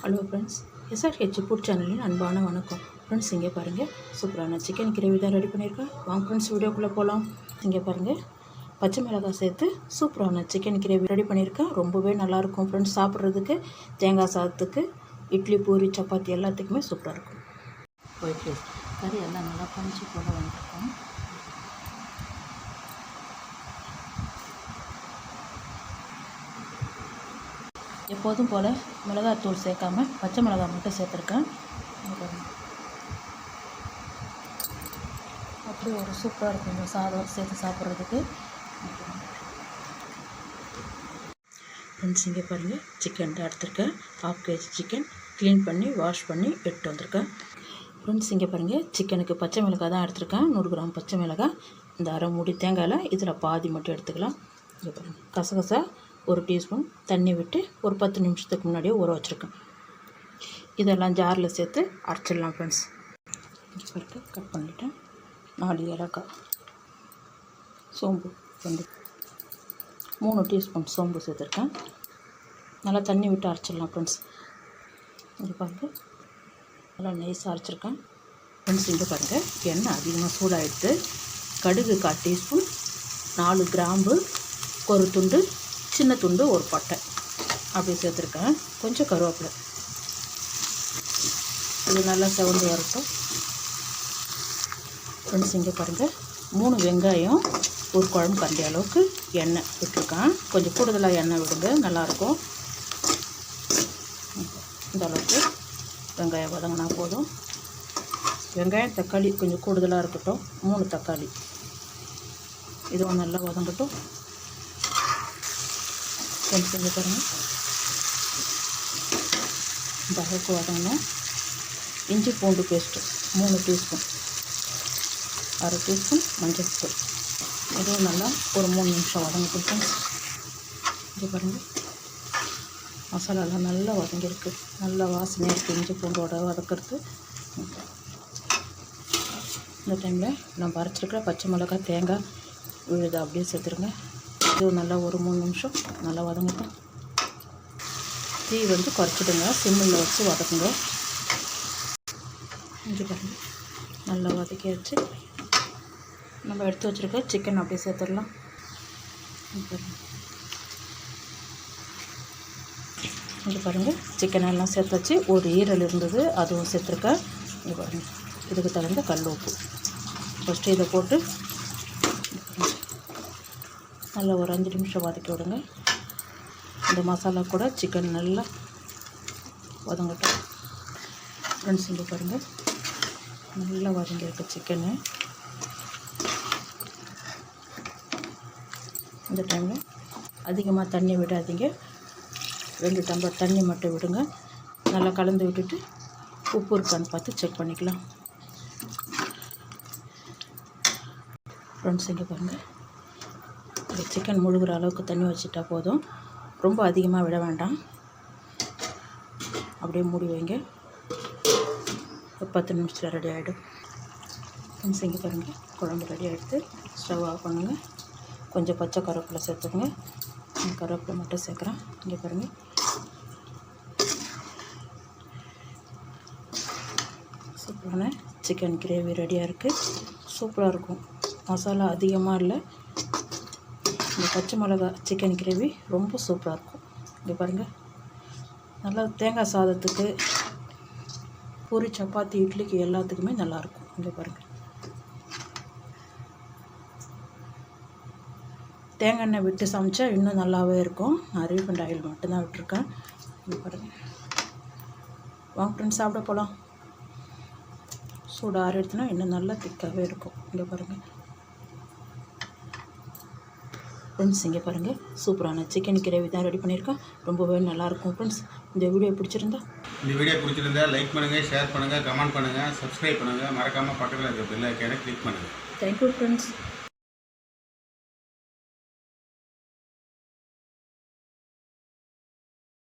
Hello friends, SRH food சேனலின் அன்பான வணக்கம். ஃப்ரெண்ட்ஸ், இங்கே பாருங்கள், சூப்பரான சிக்கன் கிரேவி தான் ரெடி பண்ணியிருக்கேன். வாங்க ஃப்ரெண்ட்ஸ், வீடியோக்குள்ளே போகலாம். இங்கே பாருங்கள், பச்சை மிளகாய் சேர்த்து சூப்பரான சிக்கன் கிரேவி ரெடி பண்ணியிருக்கேன். ரொம்பவே நல்லாயிருக்கும் ஃப்ரெண்ட்ஸ். சாப்பிட்றதுக்கு தேங்காய் சாதத்துக்கு, இட்லி, பூரி, சப்பாத்தி எல்லாத்துக்குமே சூப்பராக இருக்கும். ஒயிட் ரைஸ் கறி எல்லாம் நல்லா பஞ்சு போட வந்துருக்கோம். எப்போதும் போல் மிளகாத்தூள் சேர்க்காம பச்சை மிளகாய் மட்டும் சேர்த்துருக்கேன். அப்படி ஒரு சூப்பராக இருக்கும் இந்த சாதம் சேர்த்து சாப்பிட்றதுக்கு. ஃப்ரெண்ட்ஸ், இங்கே பாருங்கள், சிக்கன் எடுத்துருக்கேன். 1/2 kg சிக்கன் க்ளீன் பண்ணி வாஷ் பண்ணி எடுத்து வந்திருக்கேன். ஃப்ரெண்ட்ஸ், இங்கே பாருங்கள், சிக்கனுக்கு பச்சை மிளகாய் தான் எடுத்துருக்கேன். 100 கிராம் பச்சை மிளகாய், இந்த அரை மூடி தேங்காயில் இதில் பாதி மட்டும் எடுத்துக்கலாம். இங்கே பாருங்கள், கசகசா 1 டீஸ்பூன் தண்ணி விட்டு ஒரு 10 நிமிஷத்துக்கு முன்னாடியே ஊற வச்சுருக்கேன். இதெல்லாம் ஜாரில் சேர்த்து அரைச்சிடலாம் ஃப்ரெண்ட்ஸ். இங்கே பாருங்க, கட் பண்ணிவிட்டேன். 4 ஏலக்காய், சோம்பு 3 டீஸ்பூன் சோம்பு சேர்த்துருக்கேன். நல்லா தண்ணி விட்டு அரைச்சிடலாம் ஃப்ரெண்ட்ஸ். இங்கே பாருங்கள், நல்லா நைஸாக அரைச்சிருக்கேன். ஃப்ரெண்ட்ஸ், இங்கே பாருங்கள், எண்ணெய் அதிகமாக சூடாகிடுது. கடுகு 1/4 டீஸ்பூன், 4 கிராம்பு, ஒரு துண்டு, சின்ன துண்டு, ஒரு பட்டை அப்படி சேர்த்துருக்கேன். கொஞ்சம் கருவேப்பிலை. இது நல்லா செவந்து வரட்டும். ஃப்ரெண்ட்ஸ், இங்கே பாருங்கள், 3 வெங்காயம், ஒரு குழம்பு கரண்டி அளவுக்கு எண்ணெய் விட்டுருக்கேன். கொஞ்சம் கூடுதலாக எண்ணெய் விடுங்க, நல்லாயிருக்கும். இந்த அளவுக்கு வெங்காயம் வதங்கினா போதும். வெங்காயம் தக்காளி கொஞ்சம் கூடுதலாக இருக்கட்டும். 3 தக்காளி, இதுவும் நல்லா வதங்கட்டும். ஃப்ரெண்ட்ஸ், இங்கே பாருங்கள், இந்த அளவுக்கு வதங்கணும். இஞ்சி பூண்டு பேஸ்ட்டு 3 டீஸ்பூன், 1/2 டீஸ்பூன் மஞ்சள் தூள், இதுவும் நல்லா ஒரு 3 நிமிஷம் வதங்கட்டும் ஃப்ரெண்ட்ஸ். இங்கே பாருங்கள், மசாலாலாம் நல்லா வதங்கியிருக்கு. நல்லா வாசனையாக இருக்குது இஞ்சி பூண்டோட வதக்கிறது. இந்த டைமில் நம்ம அரைச்சிருக்கிற பச்சை மிளகாய், தேங்காய் விழுது அப்படியே சேர்த்துருங்க. இது நல்லா ஒரு 3 நிமிஷம் நல்லா வதங்கட்டும். தீ குறைச்சிடுங்க, சிம்மில் வச்சு வதக்குங்க. இங்கே பாருங்கள், நல்லா வதக்கி வச்சு நம்ம எடுத்து வச்சுருக்க சிக்கன் அப்படியே சேர்த்துடலாம். இங்கே பாருங்கள், சிக்கன் எல்லாம் சேர்த்து வச்சு ஒரு ஈரல் இருந்தது, அதுவும் சேர்த்துருக்கேன். இங்கே பாருங்கள், இதுக்கு தகுந்த கல் உப்பு ஃபஸ்ட்டு இதை போட்டு நல்லா ஒரு 5 நிமிஷம் வதக்கி விடுங்க. இந்த மசாலா கூட சிக்கன் நல்லா வதங்கட்டும். ஃப்ரெண்ட்ஸ், இங்கே பாருங்கள், நல்லா வதங்கியிருக்கு சிக்கனு. இந்த டைமில் அதிகமாக தண்ணி விடாதீங்க, 2 டம்ளர் தண்ணி மட்டும் விடுங்க. நல்லா கலந்து விட்டுட்டு உப்பு இருக்கான்னு பார்த்து செக் பண்ணிக்கலாம். ஃப்ரெண்ட்ஸ், இங்கே பாருங்கள், சிக்கன் முழுகிற அளவுக்கு தண்ணி வச்சுட்டா போதும். ரொம்ப அதிகமாக விட வேண்டாம். அப்படியே மூடி வைங்க. ஒரு 10 நிமிஷத்தில் ரெடி ஆகிடும். ஃப்ரெண்ட்ஸ், இங்கே பாருங்கள், குழம்பு ரெடி ஆகிடுது. ஸ்டவ் ஆஃப் பண்ணுங்கள். கொஞ்சம் பச்சை கருவேப்பிலை சேர்த்துக்குங்க. கருவேப்பிலை மட்டும் சேர்க்குறேன். இங்கே பாருங்கள், சூப்பரான சிக்கன் கிரேவி ரெடியாக இருக்குது. சூப்பராக இருக்கும். மசாலா அதிகமாக இல்லை. இந்த பச்சை மிளகா சிக்கன் கிரேவி ரொம்ப சூப்பராக இருக்கும். இங்கே பாருங்கள், நல்லா தேங்காய் சாதத்துக்கு, பூரி, சப்பாத்தி, இட்லிக்கு எல்லாத்துக்குமே நல்லாயிருக்கும். இங்கே பாருங்கள், தேங்காய் எண்ணெய் விட்டு சமைச்சா இன்னும் நல்லாவே இருக்கும். நான் ரீஃபண்ட் ஆயில் மட்டும்தான் விட்டுருக்கேன். இங்கே பாருங்கள், வாங்க ஃப்ரெண்ட்ஸ், சாப்பிட போகலாம். சூடு ஆறி எடுத்துனா இன்னும் நல்லா திக்காகவே இருக்கும். இங்கே பாருங்கள் ஃப்ரெண்ட்ஸ், இங்கே பாருங்கள், சூப்பரான சிக்கன் கிரேவி தான் ரெடி பண்ணியிருக்கேன். ரொம்பவே நல்லாயிருக்கும் ஃப்ரெண்ட்ஸ். இந்த வீடியோ பிடிச்சிருந்தா லைக் பண்ணுங்கள், ஷேர் பண்ணுங்கள், கமெண்ட் பண்ணுங்கள், சப்ஸ்கிரைப் பண்ணுங்கள். மறக்காமல் பக்கத்தில் இருக்க பெல் ஐக்கானை கிளிக் பண்ணுங்கள். Thank you friends.